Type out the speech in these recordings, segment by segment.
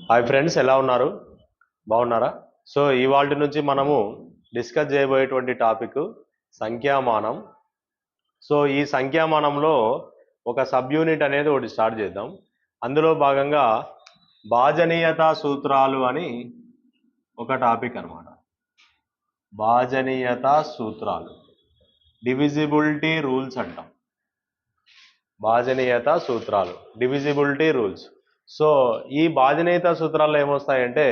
Hi friends, ఎలా ఉన్నారు? బాగున్నారా? సో ఇవాల్టి నుంచి మనము డిస్కస్ చేయబోయేటువంటి టాపిక్ సంఖ్యామానం. సో ఈ సంఖ్యామానంలో ఒక సబ్ యూనిట్ అనేది ఒకటి స్టార్ట్ చేద్దాం. అందులో భాగంగా భాజనీయత సూత్రాలు అని ఒక టాపిక్ అన్నమాట. భాజనీయత సూత్రాలు, డివిజిబిలిటీ రూల్స్ అంటాం. భాజనీయత సూత్రాలు, డివిజిబిలిటీ రూల్స్. సో ఈ భాజనీయత సూత్రాల్లో ఏమొస్తాయంటే,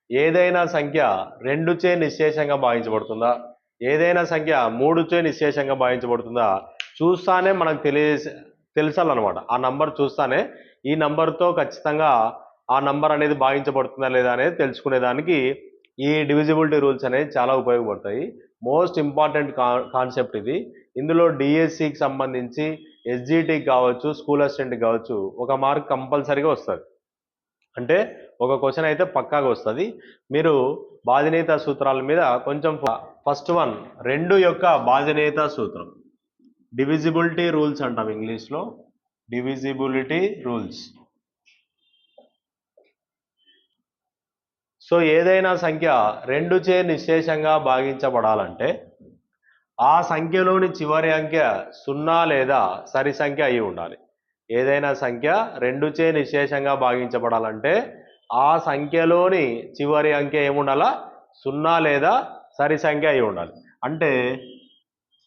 ఏదైనా సంఖ్య 2చే నిశ్శేషంగా భాగించబడుతుందా, ఏదైనా సంఖ్య 3చే నిశ్శేషంగా భాగించబడుతుందా చూస్తానే మనకు తెలుసాలన్నమాట. ఆ నంబర్ చూస్తానే ఈ నంబర్తో ఖచ్చితంగా ఆ నంబర్ అనేది భాగించబడుతుందా లేదా అనేది తెలుసుకునేదానికి ఈ డివిజిబిలిటీ రూల్స్ అనేది చాలా ఉపయోగపడతాయి. మోస్ట్ ఇంపార్టెంట్ కాన్సెప్ట్ ఇది. ఇందులో డిఎస్సికి సంబంధించి, ఎస్జిటికి కావచ్చు, స్కూల్ అసిస్టెంట్కి కావచ్చు, ఒక మార్క్ కంపల్సరీగా వస్తుంది. అంటే ఒక క్వశ్చన్ అయితే పక్కాగా వస్తుంది. మీరు భాజనీయత సూత్రాల మీద కొంచెం ఫస్ట్ వన్ 2 యొక్క భాజనీయత సూత్రం, డివిజిబిలిటీ రూల్స్ అంటాం ఇంగ్లీష్లో. Divisibility rules. సో ఏదైనా సంఖ్య 2చే నిశ్శేషంగా భాగించబడాలంటే ఆ సంఖ్యలోని చివరి అంకె 0 లేదా సరి సంఖ్య అయి ఉండాలి. ఏదైనా సంఖ్య 2చే నిశ్శేషంగా భాగించబడాలంటే ఆ సంఖ్యలోని చివరి అంకె ఏముండాలా? 0 లేదా సరి సంఖ్య అయి ఉండాలి. అంటే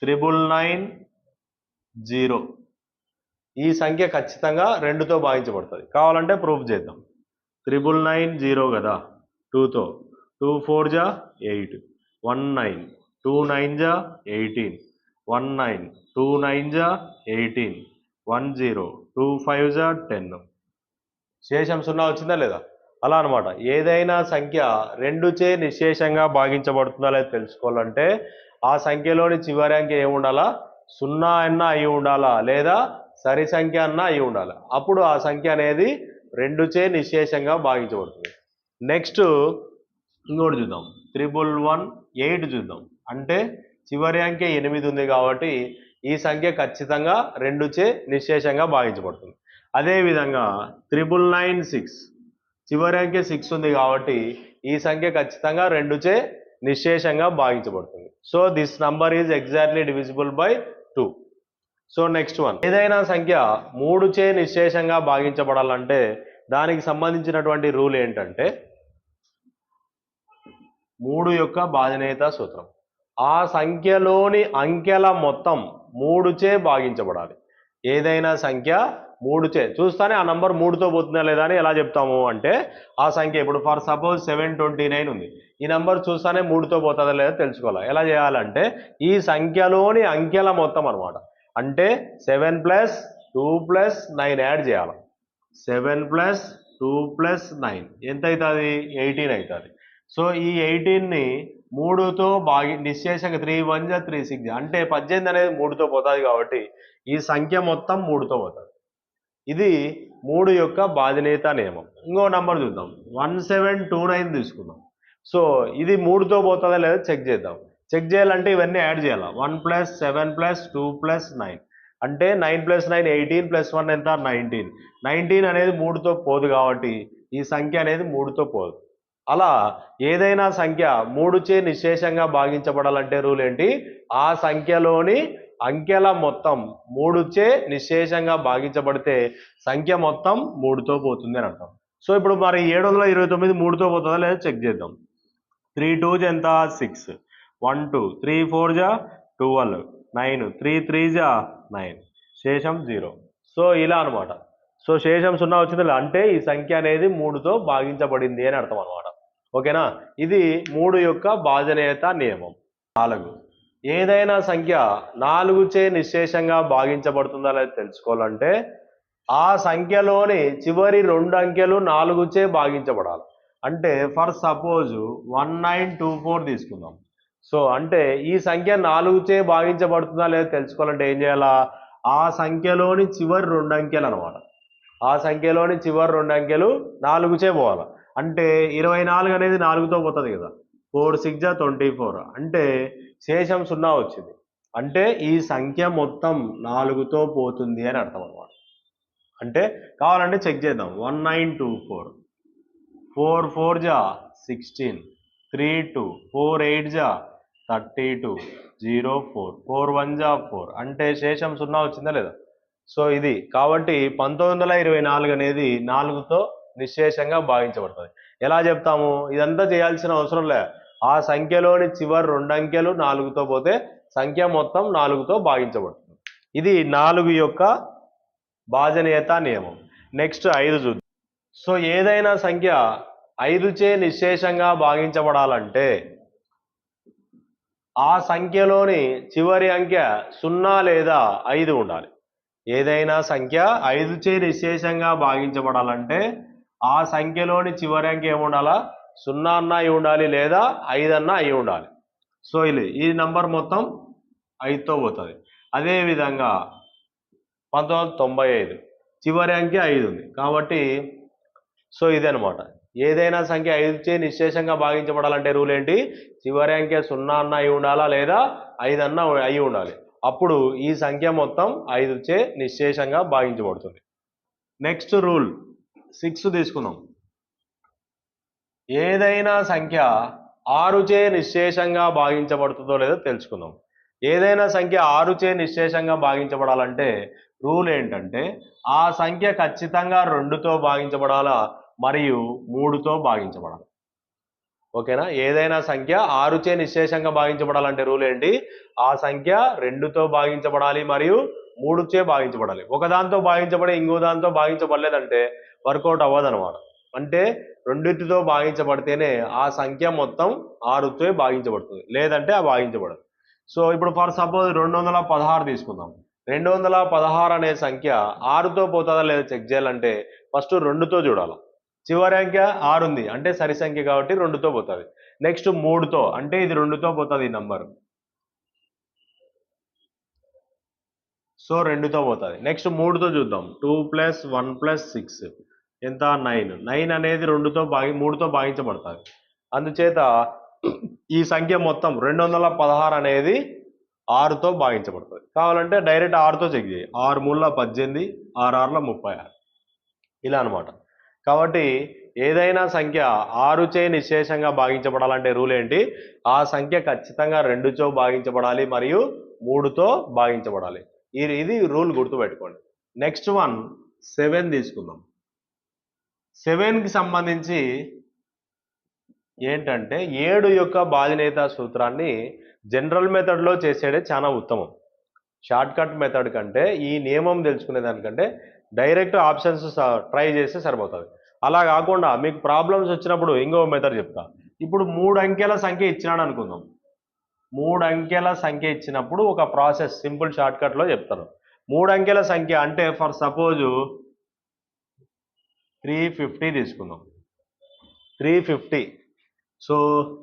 990 ఈ సంఖ్య ఖచ్చితంగా 2తో భాగించబడుతుంది. కావాలంటే ప్రూఫ్ చేద్దాం. 990 కదా, 2తో. 2 4 జా 8, 19, 2 9 జా 18, 19, 2 9 జా 18, 10, 2 5 జా 10. శేషం 0 వచ్చిందా లేదా? అలా అనమాట. ఏదైనా సంఖ్య 2చే నిశ్శేషంగా భాగించబడుతుందా లేదా తెలుసుకోవాలంటే ఆ సంఖ్యలోని చివరి అంకె ఏముండాలా? 0 అన్నా అయి ఉండాలా, లేదా సరి సంఖ్య అన్నా అయి ఉండాలి. అప్పుడు ఆ సంఖ్య అనేది 2చే నిశ్శేషంగా భాగించబడుతుంది. నెక్స్ట్ ఇంకోటి చూద్దాం. 1118 చూద్దాం. అంటే చివరి అంకె 8 ఉంది కాబట్టి ఈ సంఖ్య ఖచ్చితంగా 2చే నిశ్శేషంగా భాగించబడుతుంది. అదేవిధంగా 9996 చివరి అంకె 6 ఉంది కాబట్టి ఈ సంఖ్య ఖచ్చితంగా 2చే నిశ్శేషంగా భాగించబడుతుంది. So this number is exactly divisible by 2. So next one, ఏదైనా సంఖ్య 3చే నిశ్శేషంగా భాగించబడాలంటే దానికి సంబంధించినటువంటి రూల్ ఏంటంటే 3 యొక్క భాజనీయత సూత్రం. ఆ సంఖ్యలోని అంకెల మొత్తం 3చే భాగించబడాలి. ఏదైనా సంఖ్య 3చే చూస్తానే ఆ నంబర్ 3తో పోతుందా లేదా అని ఎలా చెప్తాము అంటే, ఆ సంఖ్య ఇప్పుడు ఫర్ సపోజ్ 729 ఉంది. ఈ నంబర్ చూస్తానే 3తో పోతుందా లేదా తెలుసుకోవాలి. ఎలా చేయాలంటే ఈ సంఖ్యలోని అంకెల మొత్తం అనమాట. అంటే 7 + 2 + 9 యాడ్ చేయాలి. 7 + 2 + 9 ఎంత అవుతుంది? 18 అవుతుంది. సో ఈ 18ని 3తో నిశ్శేషంగా 3 1 జా 3 6 అంటే 18 అనేది 3తో పోతుంది కాబట్టి ఈ సంఖ్య మొత్తం 3తో పోతుంది. ఇది 3 యొక్క భాజనీయత నియమం. ఇంకో నంబర్ చూద్దాం. 1729 తీసుకుందాం. సో ఇది 3తో పోతుందా లేదా చెక్ చేద్దాం. చెక్ చేయాలంటే ఇవన్నీ యాడ్ చేయాలి. 1 + 7 + 2 + 9 అంటే 9 + 9 18 + 1 ఎంత? 19. 19 అనేది 3తో పోదు కాబట్టి ఈ సంఖ్య అనేది 3తో పోదు. అలా ఏదైనా సంఖ్య 3చే నిశ్శేషంగా భాగించబడాలంటే రూల్ ఏంటి? ఆ సంఖ్యలోని అంకెల మొత్తం 3చే నిశ్శేషంగా భాగించబడితే సంఖ్య మొత్తం 3తో పోతుంది అని అర్థం. సో ఇప్పుడు మరి 729 3తో పోతుందా లేదా చెక్ చేద్దాం. 3 2 ఎంత? 6, 1 2, 3 4 జా 12, 9, 3 3 జా 9, శేషం 0. సో ఇలా అనమాట. సో శేషం 0 వచ్చింది అంటే ఈ సంఖ్య అనేది 3తో భాగించబడింది అని అర్థం అనమాట. ఓకేనా? ఇది 3 యొక్క భాజనీయత నియమం. 4, ఏదైనా సంఖ్య 4చే నిశ్శేషంగా భాగించబడుతుందా లేదా తెలుసుకోవాలంటే ఆ సంఖ్యలోని చివరి 2 అంకెలు 4చే భాగించబడాలి. అంటే ఫర్ సపోజ్ 1924 తీసుకుందాం. సో అంటే ఈ సంఖ్య 4చే భాగించబడుతుందా లేదా తెలుసుకోవాలంటే ఏం చేయాలా? ఆ సంఖ్యలోని చివరి 2 అంకెలు అనమాట. ఆ సంఖ్యలోని చివరి 2 అంకెలు 4చే పోవాలి. అంటే 24 అనేది 4తో పోతుంది కదా. 4 6 జా 24 అంటే శేషం 0 వచ్చింది. అంటే ఈ సంఖ్య మొత్తం 4తో పోతుంది అని అర్థం అనమాట. అంటే కావాలంటే చెక్ చేద్దాం. 1924 4 4 జా 16, 3 2, 4 8 జా 32, 0 4, 4 1 జా 4, అంటే శేషం 0 వచ్చిందా లేదా? సో ఇది కాబట్టి 1924 అనేది 4తో నిశ్శేషంగా భాగించబడుతుంది. ఎలా చెప్తాము? ఇదంతా చేయాల్సిన అవసరం లే. ఆ సంఖ్యలోని చివరి 2 అంకెలు 4తో పోతే సంఖ్య మొత్తం 4తో భాగించబడుతుంది. ఇది 4 యొక్క భాజనీయత నియమం. నెక్స్ట్ 5 చూద్దాం. సో ఏదైనా సంఖ్య 5చే నిశ్శేషంగా భాగించబడాలంటే ఆ సంఖ్యలోని చివరి అంకె 0 లేదా 5 ఉండాలి. ఏదైనా సంఖ్య 5చే నిశ్శేషంగా భాగించబడాలంటే ఆ సంఖ్యలోని చివరి అంకె ఏముండాలా? 0 అన్నా అయి ఉండాలి లేదా 5 అన్నా అయి ఉండాలి. సో ఈ నంబర్ మొత్తం 5తో పోతుంది. అదేవిధంగా 1995 చివరి అంకె 5 ఉంది కాబట్టి సో ఇదనమాట. ఏదైనా సంఖ్య 5చే నిశ్శేషంగా భాగించబడాలంటే రూల్ ఏంటి? చివరి అంకె 0 అన్నా అయి ఉండాలా లేదా 5 అన్నా అయి ఉండాలి. అప్పుడు ఈ సంఖ్య మొత్తం 5చే నిశ్శేషంగా భాగించబడుతుంది. నెక్స్ట్ రూల్ 6 తీసుకుందాం. ఏదైనా సంఖ్య 6చే నిశ్శేషంగా భాగించబడుతుందో లేదో తెలుసుకుందాం. ఏదైనా సంఖ్య 6చే నిశ్శేషంగా భాగించబడాలంటే రూల్ ఏంటంటే ఆ సంఖ్య ఖచ్చితంగా 2తో భాగించబడాలా మరియు 3తో భాగించబడాలి. ఓకేనా? ఏదైనా సంఖ్య 6చే నిశ్శేషంగా భాగించబడాలంటే రూల్ ఏంటి? ఆ సంఖ్య 2తో భాగించబడాలి మరియు 3చే భాగించబడాలి. ఒకదాంతో భాగించబడి ఇంకో దాంతో భాగించబడలేదంటే వర్కౌట్ అవ్వదనమాట. అంటే రెండింటితో భాగించబడితేనే ఆ సంఖ్య మొత్తం 6తో భాగించబడుతుంది, లేదంటే ఆ భాగించబడదు. సో ఇప్పుడు ఫర్ సపోజ్ 216 తీసుకుందాం. 216 అనే సంఖ్య 6తో పోతుందా లేదా చెక్ చేయాలంటే ఫస్ట్ 2తో చూడాలి. చివరి అంకె 6 ఉంది అంటే సరి సంఖ్య కాబట్టి 2తో పోతుంది. నెక్స్ట్ 3తో అంటే ఇది 2తో పోతుంది ఈ నంబర్. సో 2తో పోతుంది. నెక్స్ట్ 3తో చూద్దాం. 2 + 1 + 6 ఎంత? 9. 9 అనేది 3తో భాగించబడుతుంది. అందుచేత ఈ సంఖ్య మొత్తం 216 అనేది 6తో భాగించబడుతుంది. కావాలంటే డైరెక్ట్ 6తో చెక్ చేయి. 6 3 18, 6 6 36 ఇలా అనమాట. కాబట్టి ఏదైనా సంఖ్య 6చే నిశ్శేషంగా భాగించబడాలంటే రూల్ ఏంటి? ఆ సంఖ్య ఖచ్చితంగా 2తో భాగించబడాలి మరియు 3తో భాగించబడాలి. ఇది రూల్ గుర్తుపెట్టుకోండి. నెక్స్ట్ 7 తీసుకుందాం. 7కి సంబంధించి ఏంటంటే 7 యొక్క భాజనీయత సూత్రాన్ని జనరల్ మెథడ్లో చేసేదే చాలా ఉత్తమం. షార్ట్ కట్ మెథడ్ కంటే ఈ నియమం తెలుసుకునే దానికంటే డైరెక్ట్ ఆప్షన్స్ ట్రై చేస్తే సరిపోతుంది. అలా కాకుండా మీకు ప్రాబ్లమ్స్ వచ్చినప్పుడు ఇంకో మెథడ్ చెప్తా. ఇప్పుడు 3 అంకెల సంఖ్య ఇచ్చినాడు అనుకుందాం. 3 అంకెల సంఖ్య ఇచ్చినప్పుడు ఒక ప్రాసెస్ సింపుల్ షార్ట్ కట్లో చెప్తాను. 3 అంకెల సంఖ్య అంటే ఫర్ సపోజ్ 350 తీసుకుందాం. 350 సో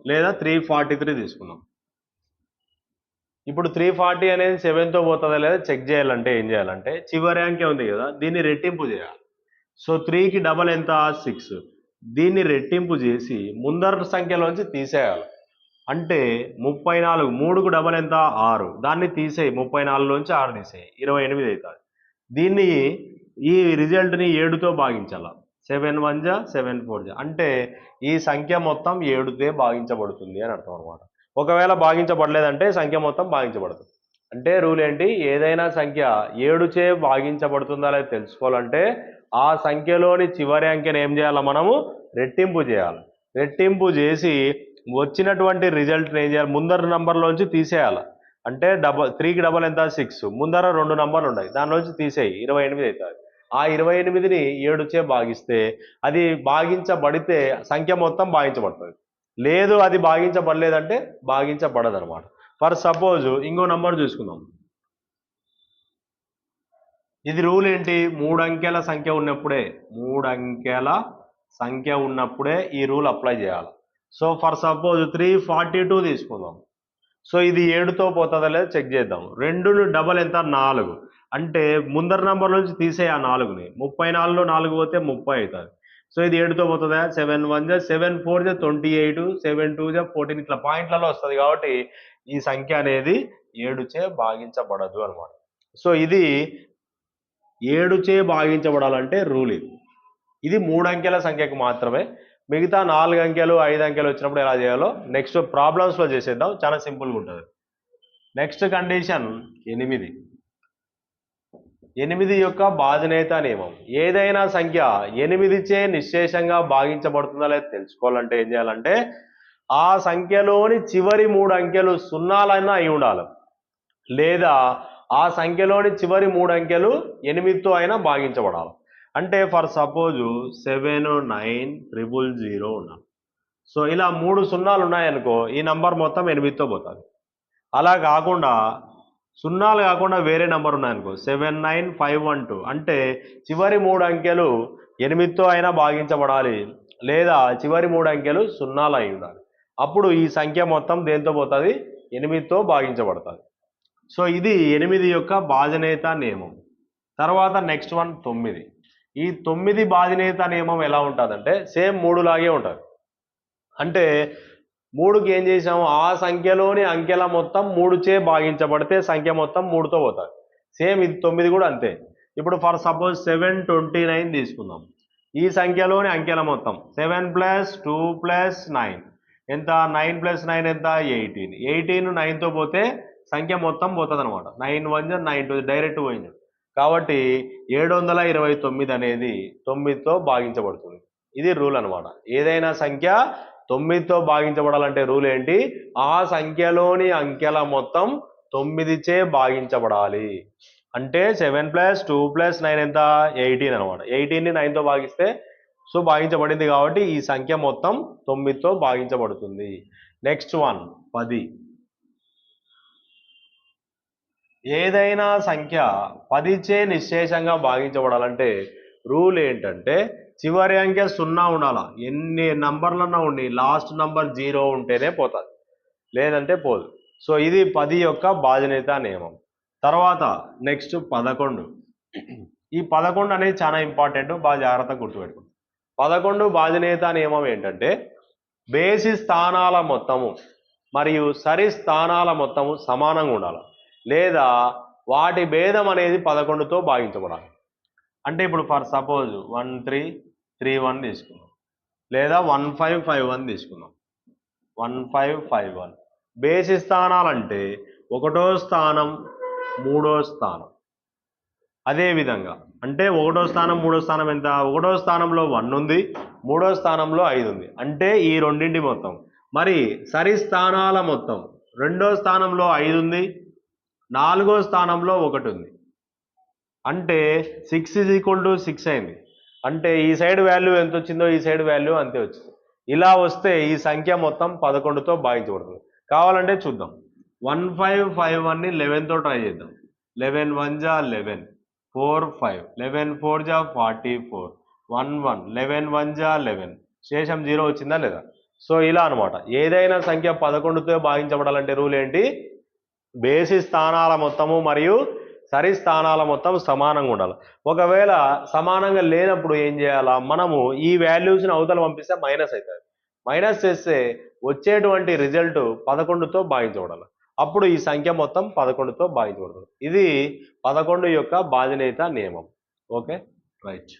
లేదా 343 తీసుకుందాం. ఇప్పుడు 340 అనేది 7తో పోతుందా లేదా చెక్ చేయాలంటే ఏం చేయాలంటే చివరి అంకె ఉంది కదా, దీన్ని రెట్టింపు చేయాలి. సో 3కి డబల్ ఎంత? 6. దీన్ని రెట్టింపు చేసి ముందర సంఖ్యలోంచి తీసేయాలి. అంటే 34. 3కు డబల్ ఎంత? 6. దాన్ని తీసేయి. 34లోంచి 6 తీసేయి, 28 అవుతుంది. దీన్ని ఈ రిజల్ట్ని 7తో భాగించాల. 7 1 జా 7 4 జా అంటే ఈ సంఖ్య మొత్తం 7తో భాగించబడుతుంది అని అర్థం అనమాట. ఒకవేళ భాగించబడలేదంటే సంఖ్య మొత్తం భాగించబడుతుంది. అంటే రూల్ ఏంటి? ఏదైనా సంఖ్య 7చే భాగించబడుతుందా లేదా తెలుసుకోవాలంటే ఆ సంఖ్యలోని చివరి అంకెను ఏం చేయాలి? మనము రెట్టింపు చేయాలి. రెట్టింపు చేసి వచ్చినటువంటి రిజల్ట్ని ఏం చేయాలి? ముందర నంబర్లోంచి తీసేయాలి. అంటే 3కి డబల్ ఎంత? 6. ముందర 2 నంబర్లు ఉన్నాయి, దానిలోంచి తీసేయి, 28 అవుతుంది. ఆ 28ని 7చే భాగిస్తే అది భాగించబడితే సంఖ్య మొత్తం భాగించబడుతుంది. లేదు అది భాగించబడలేదంటే భాగించబడదు అనమాట. ఫర్ సపోజ్ ఇంకో నంబర్ చూసుకుందాం. ఇది రూల్ ఏంటి? 3 అంకెల సంఖ్య ఉన్నప్పుడే ఈ రూల్ అప్లై చేయాలి. సో ఫర్ సపోజ్ 342 తీసుకుందాం. సో ఇది 7తో పోతుందా లేదా చెక్ చేద్దాం. 2 డబల్ ఎంత? 4. అంటే ముందర నంబర్ నుంచి తీసే ఆ 4ని. 34లో 4 పోతే 30 అవుతుంది. సో ఇది 7తో పోతుందా? 7 1 జా 7 4 జా 28, 7 2 జా 14 ఇట్లా పాయింట్లలో వస్తుంది కాబట్టి ఈ సంఖ్య అనేది 7చే భాగించబడదు అనమాట. సో ఇది 7చే భాగించబడాలంటే రూల్ ఇది 3 అంకెల సంఖ్యకు మాత్రమే. మిగతా 4 అంకెలు 5 అంకెలు వచ్చినప్పుడు ఎలా చేయాలో నెక్స్ట్ ప్రాబ్లమ్స్లో చేసేద్దాం. చాలా సింపుల్గా ఉంటుంది. Next condition 8. 8 యొక్క బాధ్యత నియమం. ఏదైనా సంఖ్య 8చే నిశ్శేషంగా భాగించబడుతుందా లేదా తెలుసుకోవాలంటే ఏం చేయాలంటే ఆ సంఖ్యలోని చివరి 3 అంకెలు సున్నాలైనా అయి ఉండాలి, లేదా ఆ సంఖ్యలోని చివరి 3 అంకెలు 8తో అయినా భాగించబడాలి. అంటే ఫర్ సపోజ్ 7 9 000 ఉండాలి. సో ఇలా 3 సున్నాలు ఉన్నాయనుకో ఈ నంబర్ మొత్తం 8తో పోతుంది. అలా కాకుండా సున్నాలు కాకుండా వేరే నంబర్ ఉన్నాయనుకో 79512 అంటే చివరి 3 అంకెలు 8తో అయినా భాగించబడాలి, లేదా చివరి 3 అంకెలు సున్నాలు అయి ఉండాలి. అప్పుడు ఈ సంఖ్య మొత్తం దేంతో పోతుంది? 8తో భాగించబడుతుంది. సో ఇది 8 యొక్క బాధ్యత నియమం. తర్వాత నెక్స్ట్ వన్ 9. ఈ 9 బాధ్యత నియమం ఎలా ఉంటుందంటే సేమ్ 3 లాగే ఉంటుంది. అంటే 3కి ఏం చేసాము? ఆ సంఖ్యలోని అంకెల మొత్తం 3చే భాగించబడితే సంఖ్య మొత్తం 3తో పోతుంది. సేమ్ ఇది 9 కూడా అంతే. ఇప్పుడు ఫర్ సపోజ్ 729 తీసుకుందాం. ఈ సంఖ్యలోని అంకెల మొత్తం 7 + 2 + 9 ఎంత? 9 + 9 ఎంత? 18. 18 9తో పోతే సంఖ్య మొత్తం పోతుంది అనమాట. 9 1 9 2 డైరెక్ట్ పోయింది. కాబట్టి 729 అనేది 9తో భాగించబడుతుంది. ఇది రూల్ అనమాట. ఏదైనా సంఖ్య 9తో భాగించబడాలంటే రూల్ ఏంటి? ఆ సంఖ్యలోని అంకెల మొత్తం 9చే భాగించబడాలి. అంటే 7 + 2 + 9 ఎంత? 18 అనమాట. 18ని 9తో భాగిస్తే సో భాగించబడింది కాబట్టి ఈ సంఖ్య మొత్తం 9తో భాగించబడుతుంది. Next one 10. ఏదైనా సంఖ్య 10చే నిశ్శేషంగా భాగించబడాలంటే రూల్ ఏంటంటే చివరి అంకె 0 ఉండాలా. ఎన్ని నంబర్లన్నా ఉండి లాస్ట్ నంబర్ 0 ఉంటేనే పోతుంది, లేదంటే పోదు. సో ఇది 10 యొక్క బాధ్యత నియమం. తర్వాత నెక్స్ట్ 11. ఈ 11 అనేది చాలా ఇంపార్టెంట్, బాగా జాగ్రత్తగా గుర్తుపెట్టుకోండి. 11 బాధ్యత నియమం ఏంటంటే బేసి స్థానాల మొత్తము మరియు సరి స్థానాల మొత్తము సమానంగా ఉండాలి, లేదా వాటి భేదం అనేది 11తో భాగించబడాలి. అంటే ఇప్పుడు ఫర్ సపోజ్ 1331 తీసుకుందాం, లేదా 1551 తీసుకుందాం. 1551 బేసి స్థానాలంటే 1వ స్థానం 3వ స్థానం. అదేవిధంగా అంటే 1వ స్థానం 3వ స్థానం ఎంత? 1వ స్థానంలో 1 ఉంది, 3వ స్థానంలో 5 ఉంది. అంటే ఈ రెండింటి మొత్తం. మరి సరి స్థానాల మొత్తం 2వ స్థానంలో 5 ఉంది, 4వ స్థానంలో 1 ఉంది. అంటే 6 = 6 అయింది. అంటే ఈ సైడ్ వాల్యూ ఎంత వచ్చిందో ఈ సైడ్ వాల్యూ అంతే వచ్చింది. ఇలా వస్తే ఈ సంఖ్య మొత్తం 11తో భాగించబడుతుంది. కావాలంటే చూద్దాం. 1551ని 11తో ట్రై చేద్దాం. 11 1 = 11, 4 5, 11 4 = 44, 1 1, 11 1 = 11. శేషం 0 వచ్చిందా లేదా? సో ఇలా అనమాట. ఏదైనా సంఖ్య 11తో భాగించబడాలంటే రూల్ ఏంటి? బేసి స్థానాల మొత్తము మరియు సరి స్థానాల మొత్తం సమానంగా ఉండాలి. ఒకవేళ సమానంగా లేనప్పుడు ఏం చేయాలా? మనము ఈ వాల్యూస్ని అవతల పంపిస్తే మైనస్ అవుతుంది. మైనస్ చేస్తే వచ్చేటువంటి రిజల్ట్ 11తో భాగించబడాలి. అప్పుడు ఈ సంఖ్య మొత్తం 11తో భాగించబడుతుంది. ఇది 11 యొక్క బాధ్యత నియమం. Okay, right.